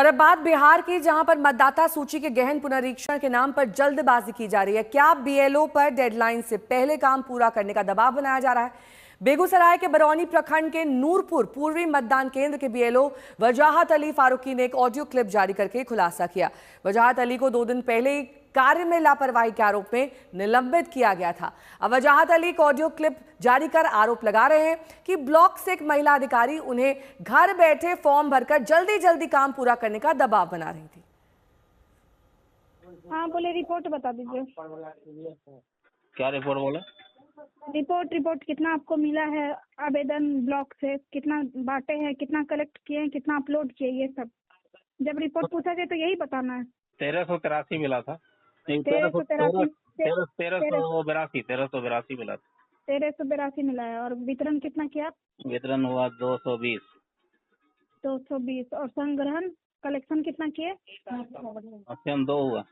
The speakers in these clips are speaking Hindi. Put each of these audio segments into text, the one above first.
अब बात बिहार की, जहां पर मतदाता सूची के गहन पुनरीक्षण के नाम पर जल्दबाजी की जा रही है। क्या बीएलओ पर डेडलाइन से पहले काम पूरा करने का दबाव बनाया जा रहा है? बेगूसराय के बरौनी प्रखंड के नूरपुर पूर्वी मतदान केंद्र के बीएलओ वजाहत अली फारूकी ने एक ऑडियो क्लिप जारी करके खुलासा किया। वजाहत अली को 2 दिन पहले ही कार्य में लापरवाही के आरोप में निलंबित किया गया था। अब वजाहत अली एक ऑडियो क्लिप जारी कर आरोप लगा रहे हैं कि ब्लॉक से एक महिला अधिकारी उन्हें घर बैठे फॉर्म भरकर जल्दी जल्दी काम पूरा करने का दबाव बना रही थी। हाँ बोले, रिपोर्ट बता दीजिए। क्या रिपोर्ट बोले? रिपोर्ट कितना आपको मिला है आवेदन ब्लॉक से, कितना बांटे हैं, कितना कलेक्ट किए हैं, कितना अपलोड किए, ये सब जब रिपोर्ट पूछा जाए तो यही बताना है। 1383 मिला था। 1382 मिला था। 1382 मिला है। और वितरण कितना किया? वितरण हुआ 220। और संग्रहण कलेक्शन कितना किए? 2 हुआ।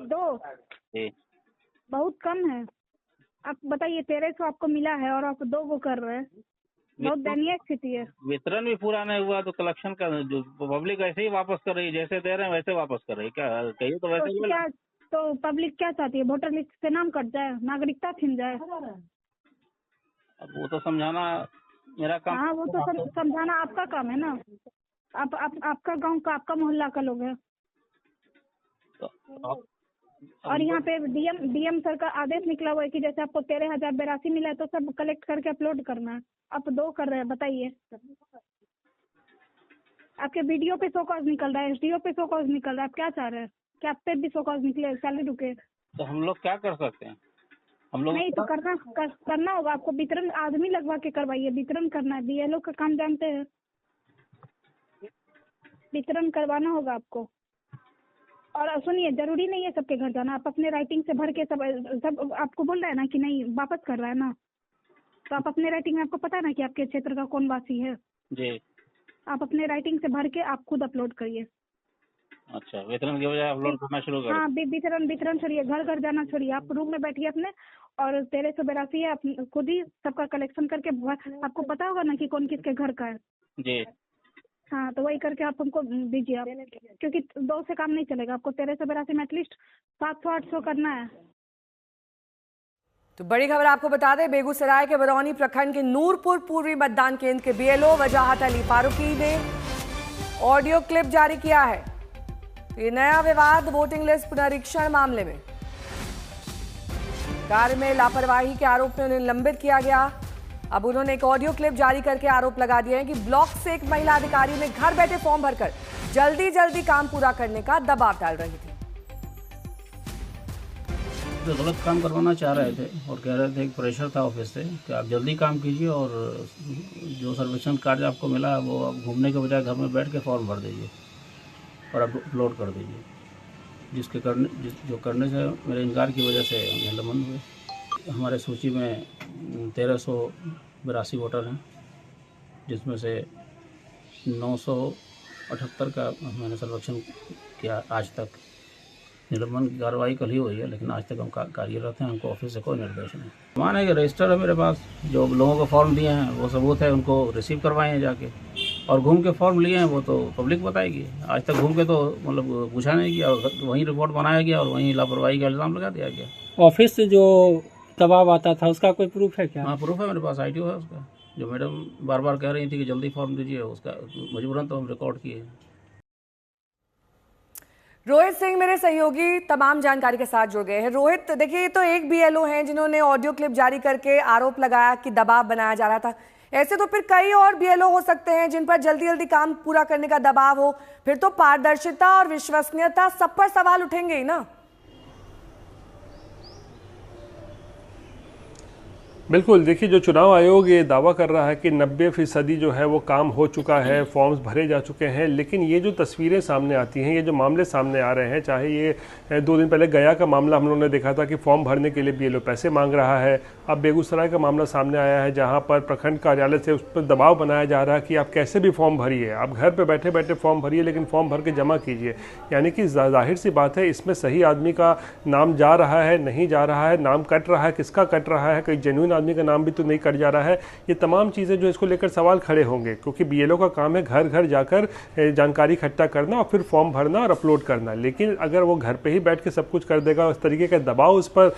2 बहुत कम है। आप बताइए, 1300 आपको मिला है और आप 2 को कर रहे हैं, बहुत दयनीय स्थिति है। वितरण भी पूरा नहीं हुआ तो कलेक्शन का जो पब्लिक ऐसे ही वापस कर रही है, जैसे दे रहे हैं वैसे वापस कर रही है। क्या कहिए तो वैसे तो क्या तो पब्लिक क्या चाहती है? वोटर लिस्ट से नाम कट जाए, नागरिकता छिन जाए? अब वो तो समझाना मेरा काम। हाँ, वो तो समझाना आपका काम है ना। आपका गांव का, आपका मोहल्ला का लोग है। और यहाँ पे डीएम सर का आदेश निकला हुआ है कि जैसे आपको 13,082 मिला है तो सब कलेक्ट करके अपलोड करना है। आप 2 कर रहे हैं, बताइए। आपके वीडियो पे शो कॉज निकल रहा है, एसडीओ पे शो कॉज निकल रहा है। आप क्या चाह रहे हैं कि आप पे भी शो कॉज निकले, सैलरी रुके? तो हम लोग क्या कर सकते हैं? हम लोग नहीं तो करना होगा आपको। वितरण आदमी लगवा के करवाइए, वितरण करना है। बीएलओ का काम जानते हैं, वितरण करवाना होगा आपको। और सुनिए, जरूरी नहीं है सबके घर जाना। आप अपने राइटिंग से भर के सब आपको बोल रहा है ना कि नहीं वापस कर रहा है ना, तो आप अपने राइटिंग में, आपको पता है ना कि आपके क्षेत्र का कौन वासी है जी। आप अपने राइटिंग से भर के आप खुद अपलोड करिए। अच्छा, वितरण की बजाय अपलोड करना शुरू करें? हाँ, वितरण छोड़िए, घर घर जाना छोड़िए। आप रूम में बैठिए अपने, और 1382 है, आप खुद ही सबका कलेक्शन करके आपको पता होगा ना कि कौन किसके घर का है जी। हाँ, तो वही करके आप हमको दीजिए आप, क्योंकि 2 से काम नहीं चलेगा। आपको 1382 में एटलीस्ट 700-800 करना है। तो बड़ी खबर आपको बता दें, बेगूसराय के बरौनी प्रखंड के नूरपुर पूर्वी मतदान केंद्र के बीएलओ वजाहत अली फारूकी ने ऑडियो क्लिप जारी किया है। ये नया विवाद वोटिंग लिस्ट पुनरीक्षण मामले में कार्य में लापरवाही के आरोप में उन्हें निलंबित किया गया। अब उन्होंने एक ऑडियो क्लिप जारी करके आरोप लगा दिया है कि ब्लॉक से एक महिला अधिकारी ने घर बैठे फॉर्म भरकर जल्दी जल्दी काम पूरा करने का दबाव डाल रही थी। तो गलत काम करवाना चाह रहे थे और कह रहे थे कि प्रेशर था ऑफिस से कि आप जल्दी काम कीजिए और जो सर्वेक्षण कार्य आपको मिला है वो आप घूमने के बजाय घर में बैठ के फॉर्म भर दीजिए और आप अपलोड कर दीजिए। जो करने से मेरे इनकार की वजह से निलंबन हुए। हमारे सूची में 1382 वोटर हैं, जिसमें से 978 का मैंने सर्वेक्षण किया आज तक। निलंबन की कार्रवाई कल ही हुई है, लेकिन आज तक हम कार्यरत हैं। हमको ऑफिस से कोई निर्देश नहीं। मान है कि रजिस्टर है मेरे पास, जो लोगों को फॉर्म दिए हैं वो सबूत है, उनको रिसीव करवाए हैं जाके। और घूम के फॉर्म लिए हैं वो तो पब्लिक बताएगी। आज तक घूम के तो मतलब पूछा नहीं गया, वहीं रिपोर्ट बनाया गया और वहीं लापरवाही का इल्ज़ाम लगा दिया गया। ऑफिस से जो दबाव आता था उसका कोई प्रूफ है क्या? हाँ, प्रूफ है मेरे पास, आईटीओ है उसका। जो मैडम बार बार कह रही थी कि जल्दी फॉर्म दीजिए, उसका मजबूरन तो हम रिकॉर्ड किए। रोहित सिंह मेरे सहयोगी तमाम जानकारी के साथ जुड़ गए हैं। रोहित, देखिए, ये तो एक बीएलओ हैं जिन्होंने ऑडियो क्लिप जारी करके आरोप लगाया कि दबाव बनाया जा रहा था। ऐसे तो फिर कई और बीएलओ हो सकते हैं जिन पर जल्दी जल्दी काम पूरा करने का दबाव हो। फिर तो पारदर्शिता और विश्वसनीयता सब पर सवाल उठेंगे ही ना। बिल्कुल, देखिए, जो चुनाव आयोग ये दावा कर रहा है कि 90% जो है वो काम हो चुका है, फॉर्म्स भरे जा चुके हैं, लेकिन ये जो तस्वीरें सामने आती हैं, ये जो मामले सामने आ रहे हैं, चाहे ये 2 दिन पहले गया का मामला हम लोगों ने देखा था कि फॉर्म भरने के लिए बीएलओ पैसे मांग रहा है। अब बेगूसराय का मामला सामने आया है जहाँ पर प्रखंड कार्यालय से उस पर दबाव बनाया जा रहा है कि आप कैसे भी फॉर्म भरिए, आप घर पर बैठे बैठे फॉर्म भरिए, लेकिन फॉर्म भर के जमा कीजिए। यानी कि जाहिर सी बात है, इसमें सही आदमी का नाम जा रहा है, नहीं जा रहा है, नाम कट रहा है, किसका कट रहा है, कोई जेन्युइन आदमी का नाम भी तो नहीं कट जा रहा है। ये तमाम चीज़ें जो इसको लेकर सवाल खड़े होंगे, क्योंकि बीएलओ का काम है घर घर जाकर जानकारी इकट्ठा करना और फिर फॉर्म भरना और अपलोड करना। लेकिन अगर वो घर पे ही बैठ के सब कुछ कर देगा, उस तरीके का दबाव उस पर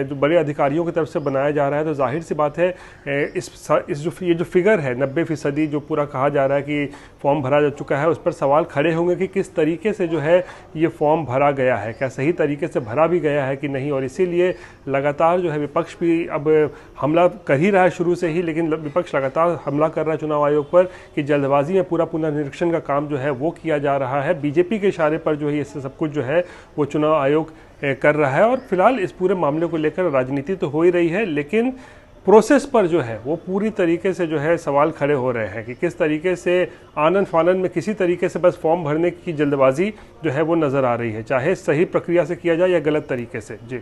जो बड़े अधिकारियों की तरफ से बनाया जा रहा है, तो जाहिर सी बात है ये जो फिगर है 90% जो पूरा कहा जा रहा है कि फॉर्म भरा जा चुका है, उस पर सवाल खड़े होंगे कि किस तरीके से जो है ये फॉर्म भरा गया है, क्या सही तरीके से भरा भी गया है कि नहीं। और इसीलिए लगातार जो है विपक्ष भी अब हमला कर ही रहा है शुरू से ही, लेकिन विपक्ष लगातार हमला कर रहा है चुनाव आयोग पर कि जल्दबाजी में पूरा पुनर्निरीक्षण का काम जो है वो किया जा रहा है। बीजेपी के इशारे पर जो है इससे सब कुछ जो है वो चुनाव आयोग कर रहा है। और फिलहाल इस पूरे मामले को लेकर राजनीति तो हो ही रही है, लेकिन प्रोसेस पर जो है वो पूरी तरीके से जो है सवाल खड़े हो रहे हैं कि किस तरीके से आनन फानन में किसी तरीके से बस फॉर्म भरने की जल्दबाजी जो है वो नज़र आ रही है, चाहे सही प्रक्रिया से किया जाए या गलत तरीके से। जी।